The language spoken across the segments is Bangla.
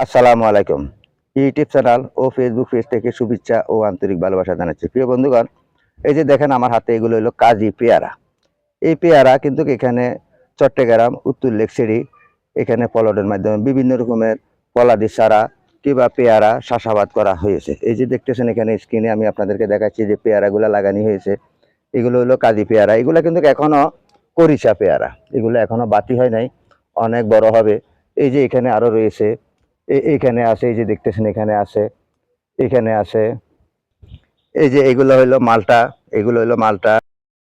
আসসালামু আলাইকুম। ইউটিউব চ্যানেল ও ফেসবুক পেজ থেকে শুভেচ্ছা ও আন্তরিক ভালোবাসা জানাচ্ছি। প্রিয় বন্ধুগণ, এই যে দেখেন আমার হাতে এগুলো হলো কাজি পেয়ারা। এই পেয়ারা কিন্তু এখানে চট্টগ্রাম উত্তর লেকচেরি এখানে পলটের মাধ্যমে বিভিন্ন রকমের ফলাদি চারা কিংবা পেয়ারা চাষাবাদ করা হয়েছে। এই যে দেখতেছেন এখানে স্ক্রিনে আমি আপনাদেরকে দেখাচ্ছি যে পেয়ারাগুলো লাগানো হয়েছে। এগুলো হলো কাজি পেয়ারা। এগুলো কিন্তু এখনো করিচা পেয়ারা। এগুলো এখনো বাতি হয় নাই, অনেক বড় হবে। এই যে এখানে আরো রয়েছে, এইখানে আছে, এই যে দেখতেছেন এখানে আছে, এখানে আছে। এই যে এগুলো হইলো মালটা, এগুলো হইলো মালটা,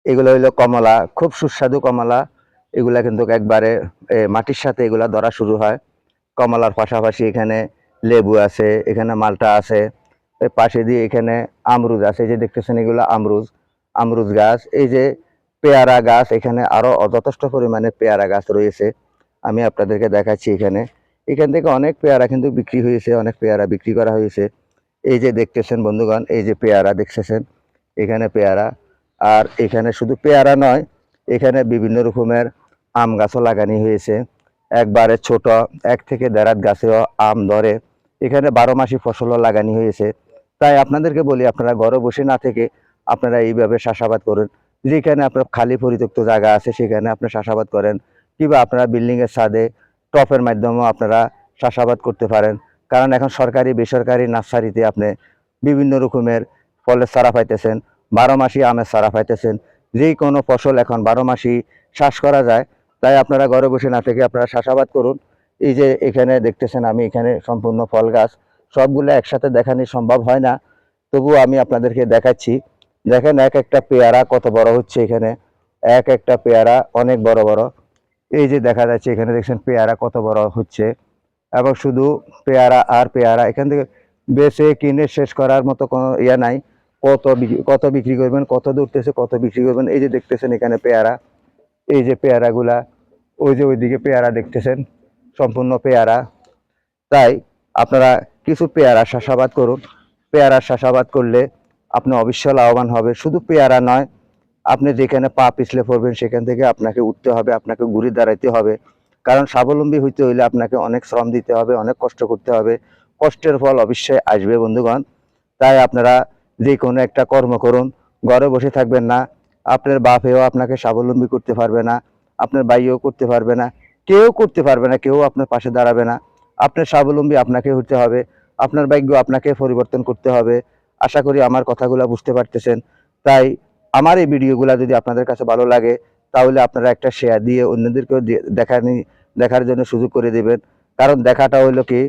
এগুলো হইলো কমলা, খুব সুস্বাদু কমলা। এগুলা কিন্তু একবারে মাটির সাথে এগুলা ধরা শুরু হয়। কমলার পাশাপাশি এখানে লেবু আছে, এখানে মালটা আছে, এর পাশে দিয়ে এখানে আমরুজ আছে। এই যে দেখতেছেন এগুলো আমরুজ, আমরুজ গাছ। এই যে পেয়ারা গাছ, এখানে আরো যথেষ্ট পরিমাণে পেয়ারা গাছ রয়েছে। আমি আপনাদেরকে দেখাচ্ছি এখানে। এখান থেকে অনেক পেয়ারা কিন্তু বিক্রি হয়েছে, অনেক পেয়ারা বিক্রি করা হয়েছে। এই যে দেখতেছেন বন্ধুগণ, এই যে পেয়ারা দেখতেছেন, এখানে পেয়ারা। আর এখানে শুধু পেয়ারা নয়, এখানে বিভিন্ন রকমের আম গাছও লাগানো হয়েছে। একবারে ছোট 1 থেকে 1.5 হাত গাছেও আম ধরে। এখানে 12 মাসি ফসলও লাগানো হয়েছে। তাই আপনাদেরকে বলি, আপনারা ঘরে বসে না থেকে আপনারা এইভাবে চাষাবাদ করুন। যেখানে আপনার খালি পরিত্যক্ত জায়গা আছে সেখানে আপনি চাষাবাদ করেন, কিংবা আপনারা বিল্ডিংয়ের ছাদে টপের মাধ্যমেও আপনারা চাষাবাদ করতে পারেন। কারণ এখন সরকারি বেসরকারি নার্সারিতে আপনি বিভিন্ন রকমের ফলের চারা পাইতেছেন, 12 মাসি আমের চারা পাইতেছেন। যে কোনো ফসল এখন 12 মাসি চাষ করা যায়। তাই আপনারা ঘরে বসে না থেকে আপনারা চাষাবাদ করুন। এই যে এখানে দেখতেছেন আমি এখানে সম্পূর্ণ ফল গাছ, সবগুলো একসাথে দেখানো সম্ভব হয় না, তবুও আমি আপনাদেরকে দেখাচ্ছি। দেখেন এক একটা পেয়ারা কত বড় হচ্ছে এখানে, এক একটা পেয়ারা অনেক বড় বড়। এই যে দেখা যাচ্ছে এখানে দেখছেন পেয়ারা কত বড় হচ্ছে, এবং শুধু পেয়ারা আর পেয়ারা। এখান থেকে বেছে কিনে শেষ করার মতো কোনো ইয়া নাই। কত বিক্রি করবেন, কত দূরতেছে, কত বিক্রি করবেন। এই যে দেখতেছেন এখানে পেয়ারা, এই যে পেয়ারাগুলা, ওই যে ওইদিকে পেয়ারা দেখতেছেন, সম্পূর্ণ পেয়ারা। তাই আপনারা কিছু পেয়ারা চাষাবাদ করুন। পেয়ারা চাষাবাদ করলে আপনি অবশ্যই লাভবান হবে। শুধু পেয়ারা নয়, আপনি যেখানে পা পিছলে পড়বেন সেখান থেকে আপনাকে উঠতে হবে, আপনাকে ঘুরে দাঁড়াইতে হবে। কারণ স্বাবলম্বী হইতে হইলে আপনাকে অনেক শ্রম দিতে হবে, অনেক কষ্ট করতে হবে। কষ্টের ফল অবশ্যই আসবে বন্ধুগণ। তাই আপনারা যে কোনো একটা কর্ম করুন, ঘরে বসে থাকবেন না। আপনার বাপেও আপনাকে স্বাবলম্বী করতে পারবে না, আপনার ভাইও করতে পারবে না, কেউ করতে পারবে না, কেউ আপনার পাশে দাঁড়াবে না। আপনার স্বাবলম্বী আপনাকে হতে হবে, আপনার ভাগ্য আপনাকে পরিবর্তন করতে হবে। আশা করি আমার কথাগুলো বুঝতে পারতেছেন। তাই আমার এই ভিডিওগুলো যদি আপনাদের কাছে ভালো লাগে, তাহলে আপনারা একটা শেয়ার দিয়ে অন্যদেরকেও দেখার জন্য সুযোগ করে দেবেন। কারণ দেখাটা হলো কি,